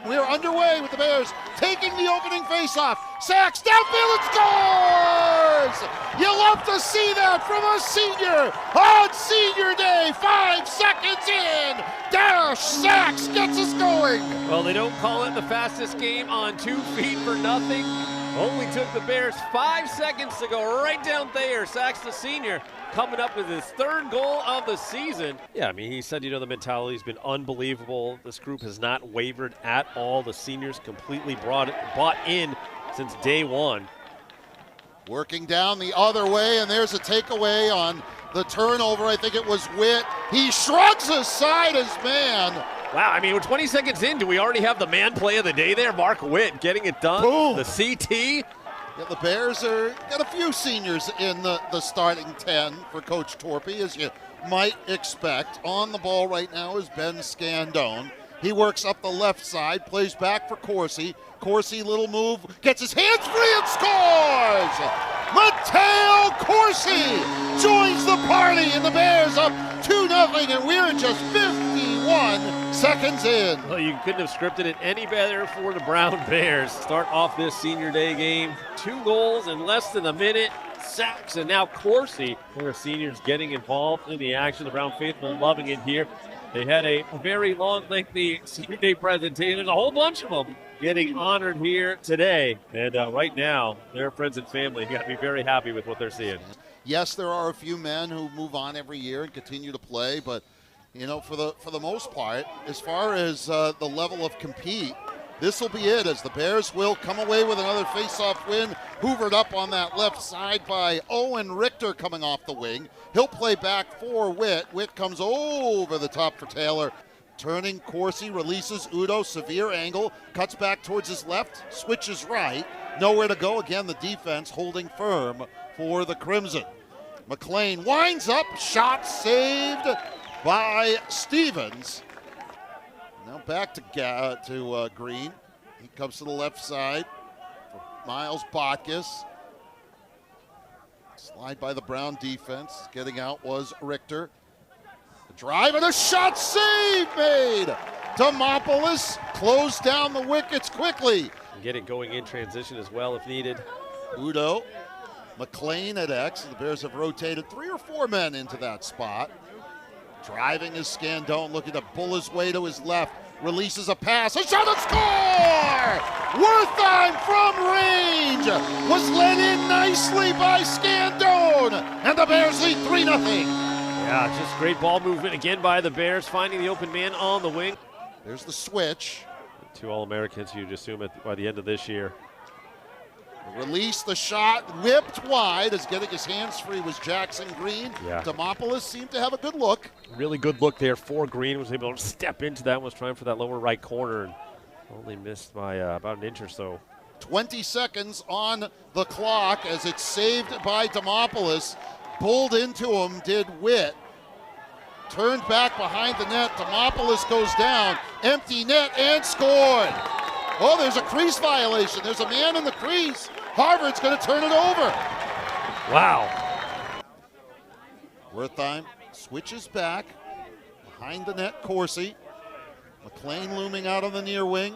We are underway with the Bears taking the opening faceoff. Sacks downfield and scores! You love to see that from a senior on senior day. 5 seconds in. Dash Sacks gets us going. Well, they don't call it the fastest game on 2 feet for nothing. Only took the Bears 5 seconds to go right down there. Sacks, the senior, coming up with his 3rd goal of the season. Yeah, I mean, he said, the mentality's been unbelievable. This group has not wavered at all. The seniors completely bought in since day one. Working down the other way, and there's a takeaway on the turnover. I think it was Witt. He shrugs aside his man. Wow, I mean, we're 20 seconds in. Do we already have the man play of the day there? Mark Witt getting it done. Boom. The CT. Yeah, the Bears got a few seniors in the starting 10 for Coach Torpy, as you might expect. On the ball right now is Ben Scandone. He works up the left side, plays back for Corsi. Corsi, little move, gets his hands free and scores! Mateo Corsi joins the party, and the Bears up 2-0, and we're just 51 seconds in. Well, you couldn't have scripted it any better for the Brown Bears. Start off this senior day game. 2 goals in less than a minute. Sacks, and now Corsi. Their seniors getting involved in the action. The Brown faithful loving it here. They had a very long, lengthy senior day presentation. There's a whole bunch of them getting honored here today. And right now, their friends and family got to be very happy with what they're seeing. Yes, there are a few men who move on every year and continue to play, but for the most part, as far as the level of compete, this will be it, as the Bears will come away with another face-off win. Hoovered up on that left side by Owen Richter coming off the wing. He'll play back for Witt. Witt comes over the top for Taylor. Turning, Corsi releases Udo, severe angle, cuts back towards his left, switches right. Nowhere to go. Again, the defense holding firm for the Crimson. McLean winds up, shot saved by Stevens. Now back to Green. He comes to the left side for Miles Botkus. Slide by the Brown defense. Getting out was Richter. The drive and a shot save made. Demopoulos closed down the wickets quickly. Get it going in transition as well if needed. Udo. McLean at X. The Bears have rotated 3 or 4 men into that spot. Driving is Scandone, looking to bull his way to his left. Releases a pass, a shot and score! Wertheim from range was led in nicely by Scandone, and the Bears lead 3-0. Yeah, just great ball movement again by the Bears, finding the open man on the wing. There's the switch. 2 All-Americans, you'd assume, by the end of this year. Release the shot, whipped wide, as getting his hands free was Jackson Green. Yeah. Demopoulos seemed to have a good look. Really good look there for Green. Was able to step into that, was trying for that lower right corner, and only missed by about an inch or so. 20 seconds on the clock as it's saved by Demopoulos. Pulled into him did Witt. Turned back behind the net. Demopoulos goes down. Empty net and scored. Oh, there's a crease violation. There's a man in the crease. Harvard's going to turn it over. Wow. Wertheim switches back. Behind the net, Corsi. McLean looming out on the near wing.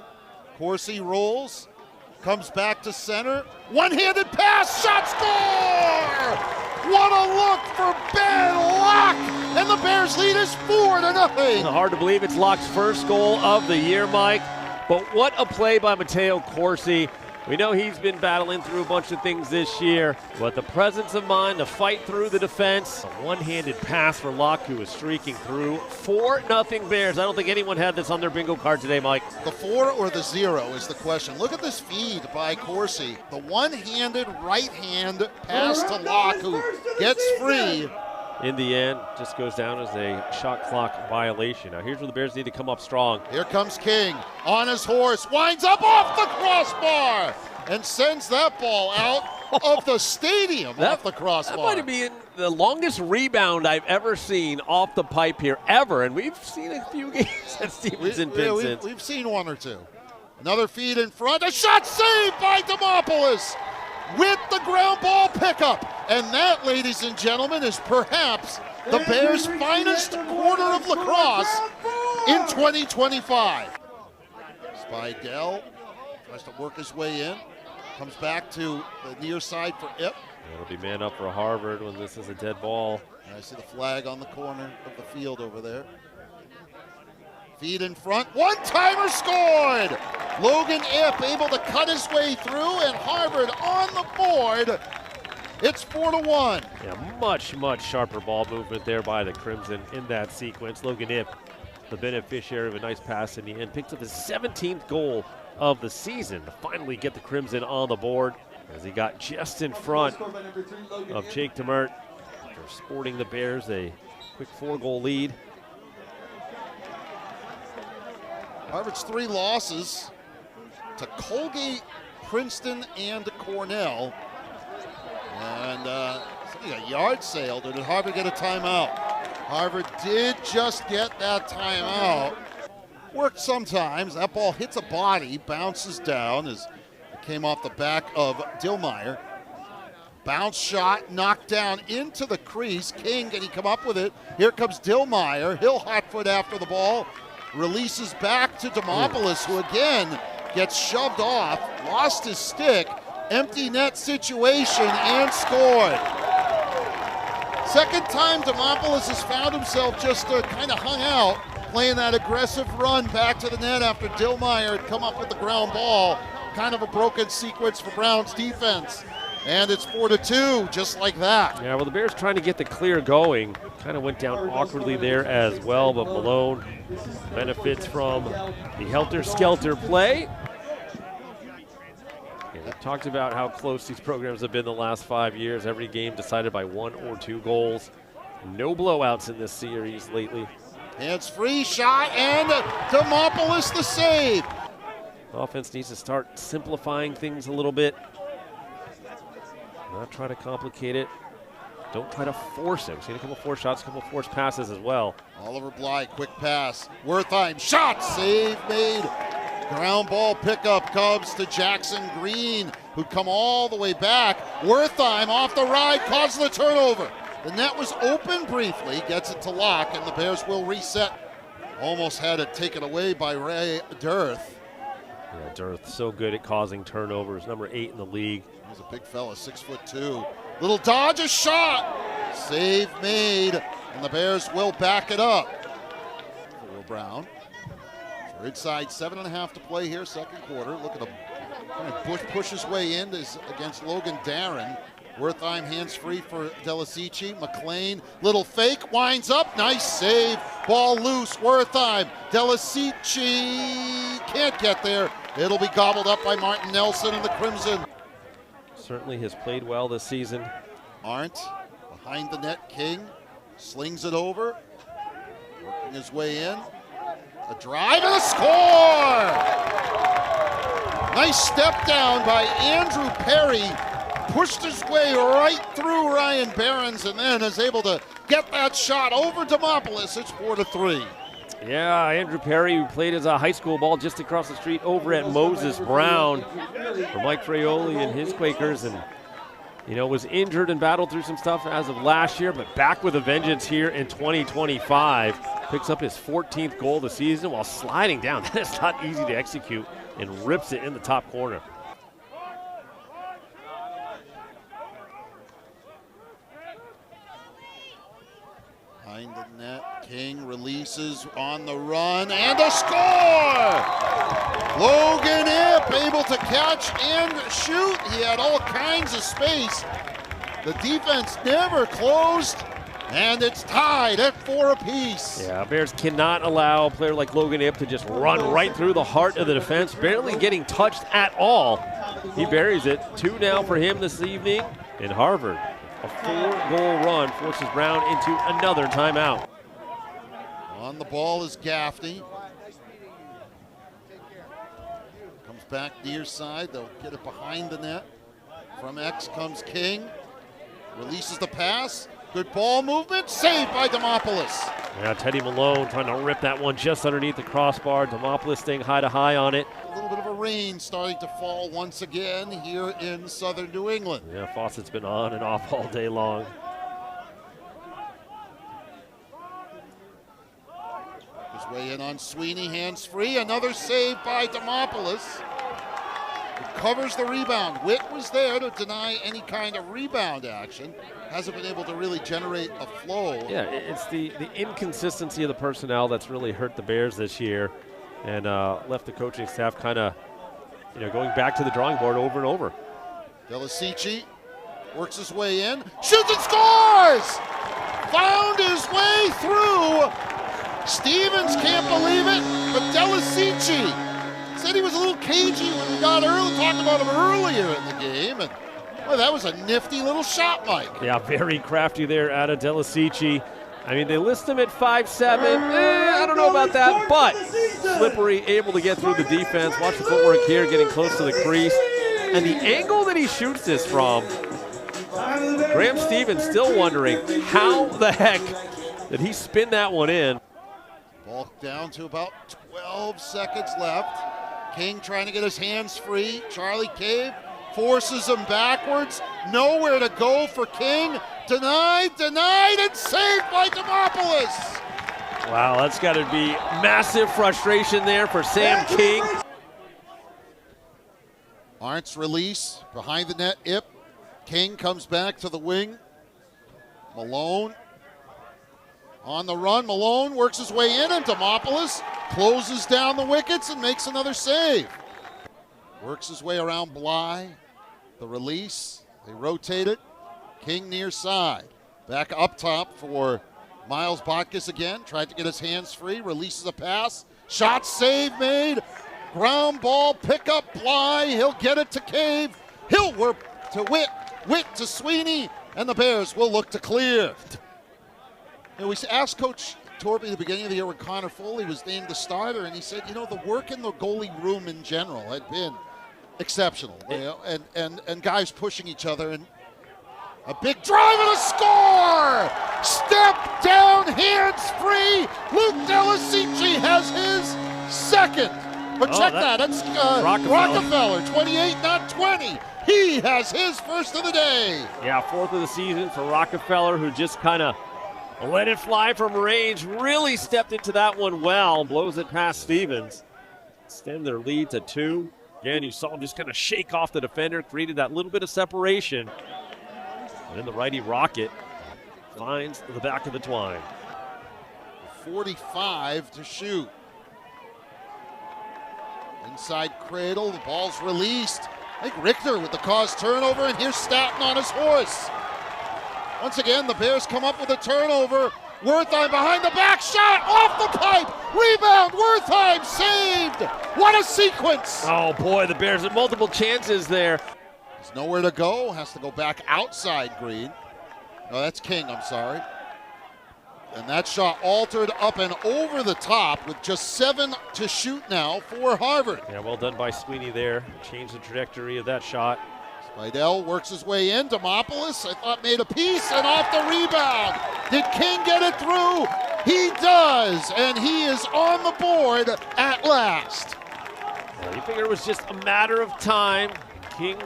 Corsi rolls. Comes back to center. One-handed pass. Shot, score! What a look for Ben Locke! And the Bears lead is 4-0. Hard to believe it's Locke's first goal of the year, Mike. But what a play by Mateo Corsi. We know he's been battling through a bunch of things this year, but the presence of mind to fight through the defense. A one-handed pass for Locke, who was streaking through. 4-0 Bears. I don't think anyone had this on their bingo card today, Mike. The 4 or the 0 is the question. Look at this feed by Corsi. The one-handed right-hand pass to Locke, who gets free. In the end, just goes down as a shot clock violation. Now here's where the Bears need to come up strong. Here comes King on his horse, winds up off the crossbar, and sends that ball out of the stadium off the crossbar. That might have been the longest rebound I've ever seen off the pipe here ever, and we've seen a few games at Stevenson Vincent. We've seen 1 or 2. Another feed in front, a shot saved by Demopoulos with the ground ball pickup. And that, ladies and gentlemen, is perhaps the Bears' finest quarter of lacrosse in 2025. by Dell. Tries to work his way in. Comes back to the near side for Ip. It'll be man up for Harvard when this is a dead ball. And I see the flag on the corner of the field over there. Feed in front. One-timer scored! Logan Ip able to cut his way through, and Harvard on the board. It's 4-1. Yeah, much sharper ball movement there by the Crimson in that sequence. Logan Ip, the beneficiary of a nice pass in the end, picks up his 17th goal of the season to finally get the Crimson on the board, as he got just in front of Jake Demert after sporting the Bears a quick 4-goal lead. Harvard's 3 losses to Colgate, Princeton, and Cornell. And something a yard sale. Did Harvard get a timeout? Harvard did just get that timeout. Worked sometimes. That ball hits a body, bounces down as it came off the back of Dillmeyer. Bounce shot, knocked down into the crease. King, can he come up with it? Here comes Dillmeyer. He'll hot foot after the ball. Releases back to Demopoulos, who again gets shoved off, lost his stick, empty net situation, and scored. Second time Demopoulos has found himself just kind of hung out, playing that aggressive run back to the net after Dillmeyer had come up with the ground ball. Kind of a broken sequence for Brown's defense. And it's 4-2, just like that. Yeah, well, the Bears trying to get the clear going. Kind of went down awkwardly there as well, but Malone benefits from the helter-skelter play. Yeah, we talked about how close these programs have been the last 5 years. Every game decided by 1 or 2 goals. No blowouts in this series lately. Hands free shot, and Demopoulos the save. Offense needs to start simplifying things a little bit. Not try to complicate it. Don't try to force it. We've seen a couple forced shots, a couple forced passes as well. Oliver Bly, quick pass. Wertheim, shot, save made. Ground ball pickup comes to Jackson Green, who come all the way back. Wertheim off the ride, causes the turnover. The net was open briefly, gets it to Locke, and the Bears will reset. Almost had it taken away by Ray Dearth. Yeah, Dearth so good at causing turnovers, number 8 in the league. He's a big fella, 6'2". Little dodge, a shot. Save made, and the Bears will back it up. For Brown. So inside 7.5 to play here, second quarter. Look at him. Trying to push his way in against Logan Darren. Wertheim hands free for Delicici. McLean, little fake, winds up. Nice save. Ball loose. Wertheim. Delicici can't get there. It'll be gobbled up by Martin Nelson and the Crimson. Certainly has played well this season. Arndt behind the net. King slings it over. Working his way in. A drive and a score! Nice step down by Andrew Perry. Pushed his way right through Ryan Behrens and then is able to get that shot over Demopoulos. It's 4-3. Yeah, Andrew Perry, who played as a high school ball just across the street over at Moses Brown for Mike Fraioli and his Quakers, and was injured and battled through some stuff as of last year, but back with a vengeance here in 2025. Picks up his 14th goal of the season while sliding down. That is not easy to execute, and rips it in the top corner. Behind the net, King releases on the run, and a score! Logan Ip able to catch and shoot. He had all kinds of space. The defense never closed, and it's tied at 4 apiece. Yeah, Bears cannot allow a player like Logan Ip to just run right through the heart of the defense, barely getting touched at all. He buries it. 2 now for him this evening, and Harvard, a 4-goal run, forces Brown into another timeout. On the ball is Gaffney. Comes back near side. They'll get it behind the net. From X comes King. Releases the pass. Good ball movement. Saved by Demopoulos. Yeah, Teddy Malone trying to rip that one just underneath the crossbar. Demopoulos staying high to high on it. A little bit of a rain starting to fall once again here in southern New England. Yeah, faucet's been on and off all day long. As way in on Sweeney, hands free. Another save by Demopoulos. Recovers the rebound. Witt was there to deny any kind of rebound action. Hasn't been able to really generate a flow. Yeah, it's the inconsistency of the personnel that's really hurt the Bears this year and left the coaching staff kind of, going back to the drawing board over and over. Delicici works his way in, shoots and scores! Found his way through. Stevens can't believe it, but Delicici said he was a little cagey when we got early, talking about him earlier in the game. And boy, that was a nifty little shot, Mike. Yeah, very crafty there out of Delicici. I mean, they list him at 5'7". I don't know about that, but slippery, able to get through the defense. Watch the footwork here, getting close to the crease. And the angle that he shoots this from, Graham Stevens still wondering how the heck did he spin that one in. Ball down to about 12 seconds left. King trying to get his hands free. Charlie Cave forces him backwards. Nowhere to go for King. Denied, and saved by Demopoulos. Wow, that's got to be massive frustration there for Sam King. Arndt's release, behind the net, Ip. King comes back to the wing. Malone on the run. Malone works his way in, and Demopoulos closes down the wickets and makes another save. Works his way around Bly. The release, they rotate it. King near side. Back up top for Miles Botkus again. Tried to get his hands free, releases a pass. Shot save made. Ground ball, pick up Bly. He'll get it to Cave. He'll work to Witt. Witt to Sweeney. And the Bears will look to clear. We asked Coach Torby at the beginning of the year when Connor Foley was named the starter, and he said, the work in the goalie room in general had been exceptional, and guys pushing each other, and a big drive and a score! Step down, hands free. Luke Delicici has his second. But check that's Rockefeller, 28, not 20. He has his first of the day. Yeah, fourth of the season for Rockefeller, who just kind of let it fly from range. Really stepped into that one well. Blows it past Stevens. Extend their lead to 2. Again, you saw him just kind of shake off the defender, created that little bit of separation. And then the righty Rocket finds the back of the twine. 45 to shoot. Inside cradle, the ball's released. I think Richter with the caused turnover, and here's Staton on his horse. Once again, the Bears come up with a turnover. Wertheim behind the back, shot off the pipe. Rebound, Wertheim saved. What a sequence. Oh boy, the Bears had multiple chances there. There's nowhere to go, has to go back outside green. No, that's King, I'm sorry. And that shot altered up and over the top with just 7 to shoot now for Harvard. Yeah, well done by Sweeney there. Changed the trajectory of that shot. Spidell works his way in. Demopoulos, I thought, made a piece, and off the rebound. Did King get it through? He does, and he is on the board at last. Yeah, you figure it was just a matter of time. King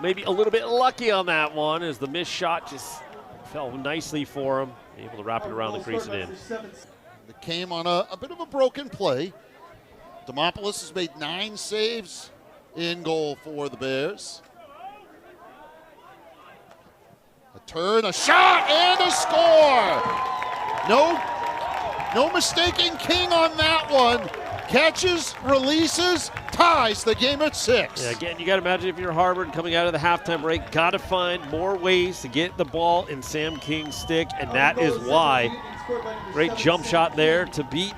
maybe a little bit lucky on that one as the missed shot just fell nicely for him. Able to wrap it around the crease and in. It came on a bit of a broken play. Demopoulos has made 9 saves in goal for the Bears. A turn, a shot, and a score. No mistaking King on that one. Catches, releases, ties the game at 6. Yeah, again, you got to imagine if you're Harvard coming out of the halftime break, got to find more ways to get the ball in Sam King's stick, and that is why. Great jump shot there to beat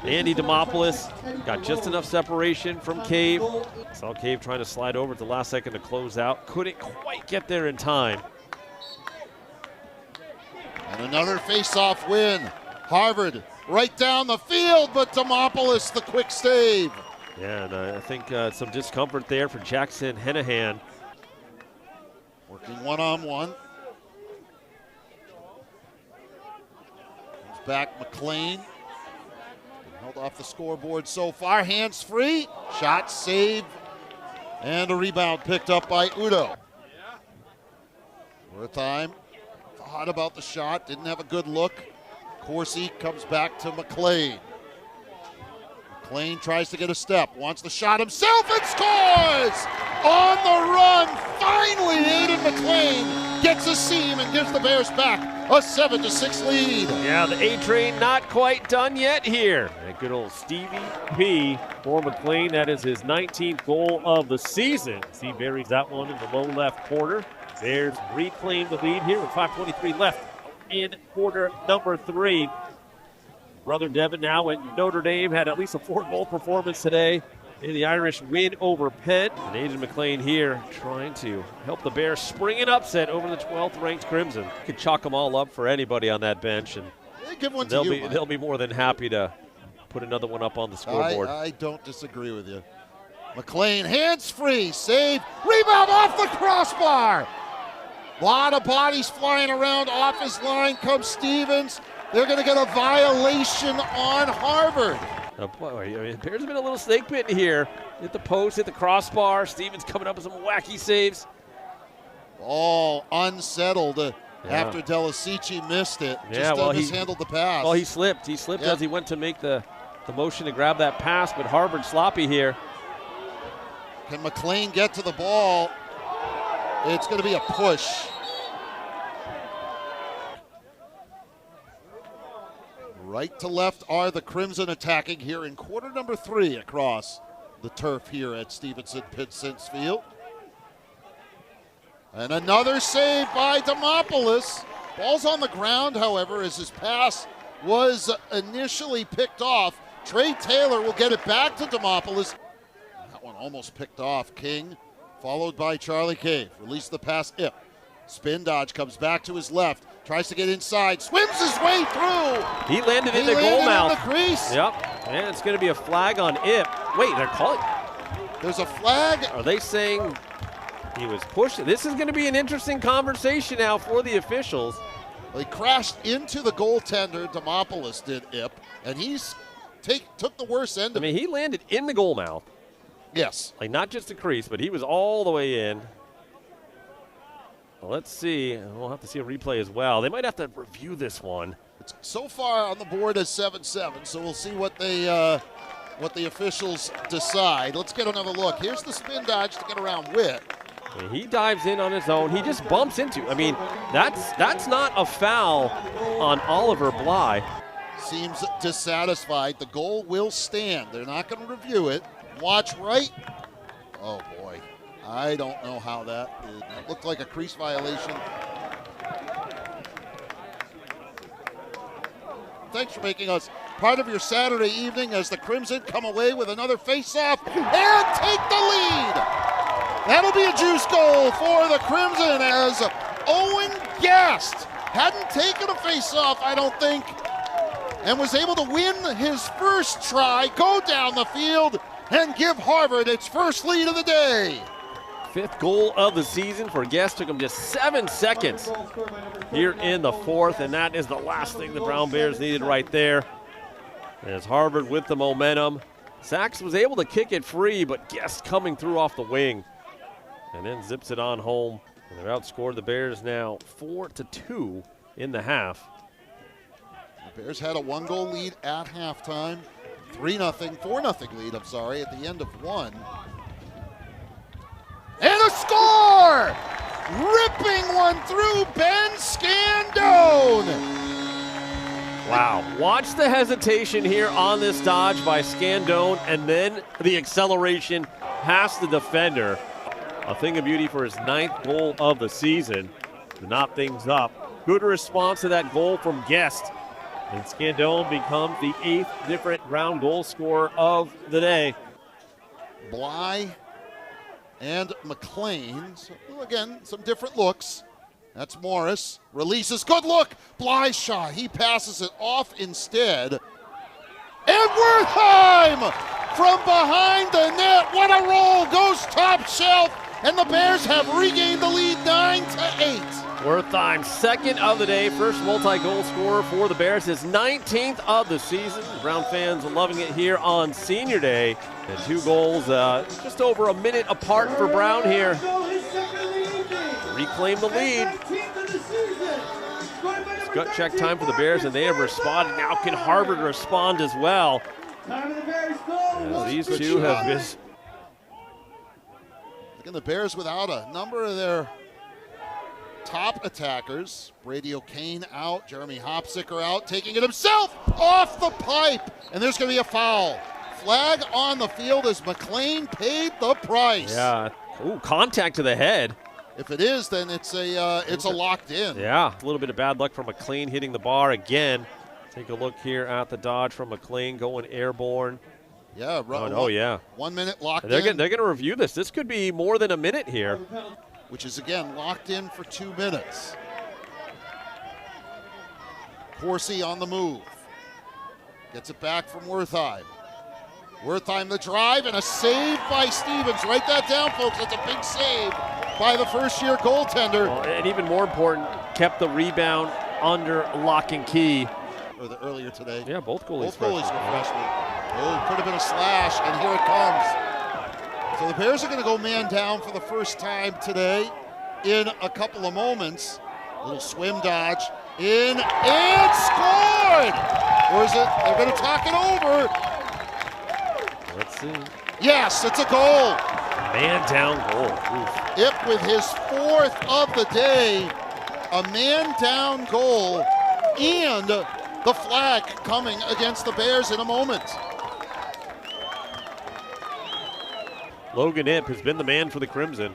Andy Demopoulos. Got just enough separation from Cave. Saw Cave trying to slide over at the last second to close out. Couldn't quite get there in time. And another face-off win. Harvard right down the field, but Demopoulos the quick save. Yeah, and I think some discomfort there for Jackson Hennahan. Working one-on-one. Comes back McLean. Held off the scoreboard so far. Hands free. Shot saved. And a rebound picked up by Udo. Wertheim thought about the shot. Didn't have a good look. Corsi comes back to McLean. McLean tries to get a step, wants the shot himself and scores! On the run, finally Aiden McLean gets a seam and gives the Bears back a 7-6 lead. Yeah, the A train not quite done yet here. And good old Stevie P for McLean. That is his 19th goal of the season. He buries that one in the low left corner. Bears reclaim the lead here with 5:23 left in quarter number 3. Brother Devin now at Notre Dame had at least a 4-goal performance today in the Irish win over Penn. And Aiden McLean here trying to help the Bears spring an upset over the 12th ranked Crimson. You could chalk them all up for anybody on that bench, and give one they'll to you, be more than happy to put another one up on the scoreboard. I don't disagree with you. McLean hands free, save, rebound off the crossbar. A lot of bodies flying around off his line. Comes Stevens. They're going to get a violation on Harvard. Oh boy, Bears have been a little snake bitten here. Hit the post, hit the crossbar. Stevens coming up with some wacky saves. All unsettled after Delasici missed it. Mishandled the pass. Well, he slipped. He slipped as he went to make the motion to grab that pass, but Harvard sloppy here. Can McLean get to the ball? It's going to be a push. Right to left are the Crimson attacking here in quarter number 3 across the turf here at Stevenson-Pinsent Field. And another save by Demopoulos. Ball's on the ground, however, as his pass was initially picked off. Trey Taylor will get it back to Demopoulos. That one almost picked off. King, followed by Charlie Cave. Release the pass, Ip. Spin dodge, comes back to his left. Tries to get inside, swims his way through. He landed in the goal mouth. In the crease. Yep, and it's going to be a flag on Ip. Wait, they're calling. There's a flag. Are they saying he was pushed? This is going to be an interesting conversation now for the officials. Well, he crashed into the goaltender, Demopoulos did, Ip, and took the worst end of it. I mean, he landed in the goal mouth. Yes. Like, not just the crease, but he was all the way in. Well, let's see. We'll have to see a replay as well. They might have to review this one. It's so far on the board as 7-7, so we'll see what the officials decide. Let's get another look. Here's the spin dodge to get around Witt. He dives in on his own. He just bumps into. I mean, that's not a foul on Oliver Bly. Seems dissatisfied. The goal will stand. They're not going to review it. Watch right. Oh, boy. I don't know how that looked like a crease violation. Thanks for making us part of your Saturday evening as the Crimson come away with another face-off and take the lead. That'll be a juice goal for the Crimson as Owen Gast hadn't taken a face-off, I don't think, and was able to win his first try, go down the field, and give Harvard its first lead of the day. 5th goal of the season for Guest. Took him just 7 seconds here in the 4th, and that is the last thing the Brown Bears needed right there. As Harvard with the momentum. Sachs was able to kick it free, but Guest coming through off the wing and then zips it on home. And they're outscored the Bears now 4-2 in the half. The Bears had a 1-goal lead at halftime. 4-0 lead, at the end of one. And a score! Ripping one through Ben Scandone. Wow, watch the hesitation here on this dodge by Scandone and then the acceleration past the defender. A thing of beauty for his 9th goal of the season to knot things up. Good response to that goal from Guest. And Scandone becomes the 8th different Brown goal scorer of the day. Bly and McLean. So, again, some different looks. That's Morris. Releases. Good look. Bly's shot. He passes it off instead. And Wertheim from behind the net. What a roll. Goes top shelf. And the Bears have regained the lead 9-8. Wertheim, 2nd of the day. First multi-goal scorer for the Bears. His 19th of the season. Brown fans loving it here on Senior Day. And 2 goals just over a minute apart for Brown here. Reclaim the lead. It's gut check time for the Bears, and they have responded. Now can Harvard respond as well? Time of the Bears goal. These Good two shot. have been. Again, the Bears without a number of their top attackers. Brady O'Kane out, Jeremy Hopsicker out, taking it himself off the pipe, and there's going to be a foul. Flag on the field as McLean paid the price. Yeah. Ooh, contact to the head. If it is, then it's a locked in. Yeah, a little bit of bad luck from McLean hitting the bar again. Take a look here at the dodge from McLean going airborne. Yeah. Oh, yeah. 1 minute locked They're in. They're going to review this. This could be more than a minute here. Which is, again, locked in for 2 minutes. Corsi on the move. Gets it back from Wertheim. Wertheim the drive, and a save by Stevens. Write that down, folks. That's a big save by the first-year goaltender. Well, and even more important, kept the rebound under lock and key. Or the earlier today. Yeah, both goalies. Both goalies were freshmen. Oh, could have been a slash, and here it comes. So the Bears are going to go man down for the first time today in a couple of moments. A little swim dodge. In and scored! Or is it, they're going to talk it over. Let's see. Yes, it's a goal. Man down goal. Oof. Ip with his 4th of the day. A man down goal, and the flag coming against the Bears in a moment. Logan Ip has been the man for the Crimson.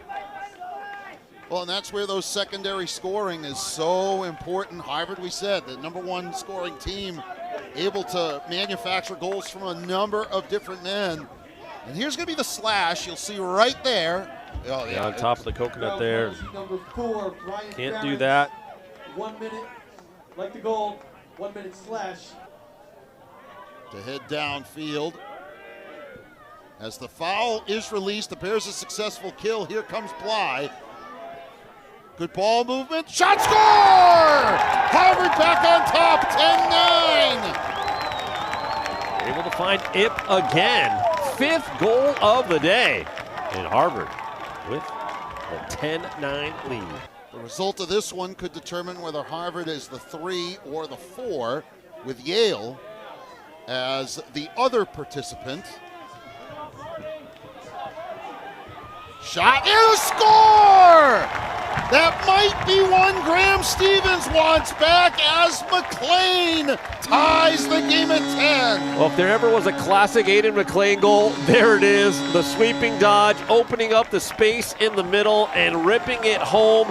Well, and that's where those secondary scoring is so important. Harvard, we said, the #1 scoring team, able to manufacture goals from a number of different men. And here's going to be the slash. You'll see right there. Oh, Yeah, on top of the coconut there. Can't do that. 1 minute, like the goal, 1 minute slash. To head downfield. As the foul is released, the Bears a successful kill. Here comes Bly. Good ball movement. Shot score! Harvard back on top, 10-9. Able to find Ip again. 5th goal of the day. And Harvard with the 10-9 lead. The result of this one could determine whether Harvard is the 3 or the 4, with Yale as the other participant. Shot and a score! That might be one Graham Stevens wants back as McLean ties the game at 10. Well, if there ever was a classic Aiden McLean goal, there it is. The sweeping dodge, opening up the space in the middle and ripping it home.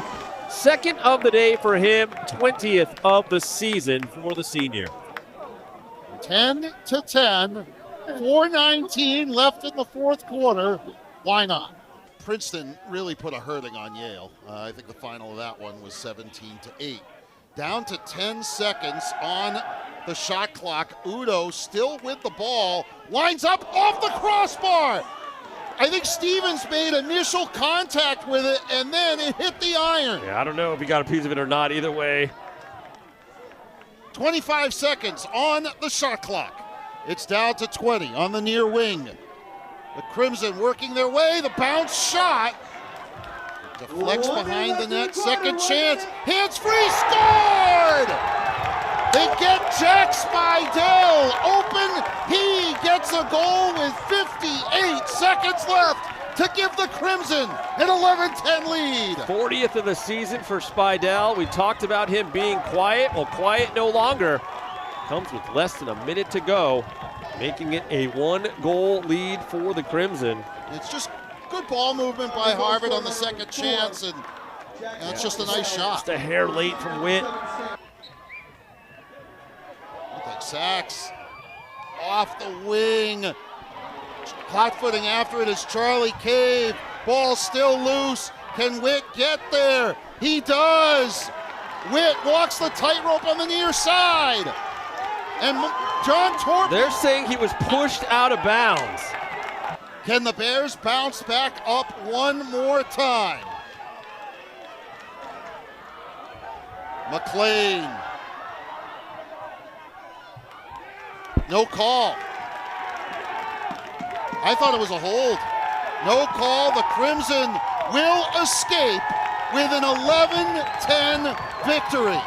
2nd of the day for him, 20th of the season for the senior. 10-10, 4:19 left in the 4th quarter. Why not? Princeton really put a hurting on Yale. I think the final of that one was 17-8. Down to 10 seconds on the shot clock. Udo still with the ball, lines up off the crossbar. I think Stevens made initial contact with it, and then it hit the iron. Yeah, I don't know if he got a piece of it or not. Either way. 25 seconds on the shot clock. It's down to 20 on the near wing. The Crimson working their way. The bounce shot deflects behind the net. Second chance. Hands free. Scored! They get Jack Spidell open. He gets a goal with 58 seconds left to give the Crimson an 11-10 lead. 40th of the season for Spidell. We talked about him being quiet. Well, quiet no longer. Comes with less than a minute to go, making it a 1-goal lead for the Crimson. It's just good ball movement by Harvard on the second chance, and that's just a nice shot. Just a hair late from Witt. Sachs off the wing. Hot footing after it is Charlie Cave. Ball still loose. Can Witt get there? He does. Witt walks the tightrope on the near side. And John Torp. They're saying he was pushed out of bounds. Can the Bears bounce back up one more time? McLean. No call. I thought it was a hold. No call. The Crimson will escape with an 11-10 victory.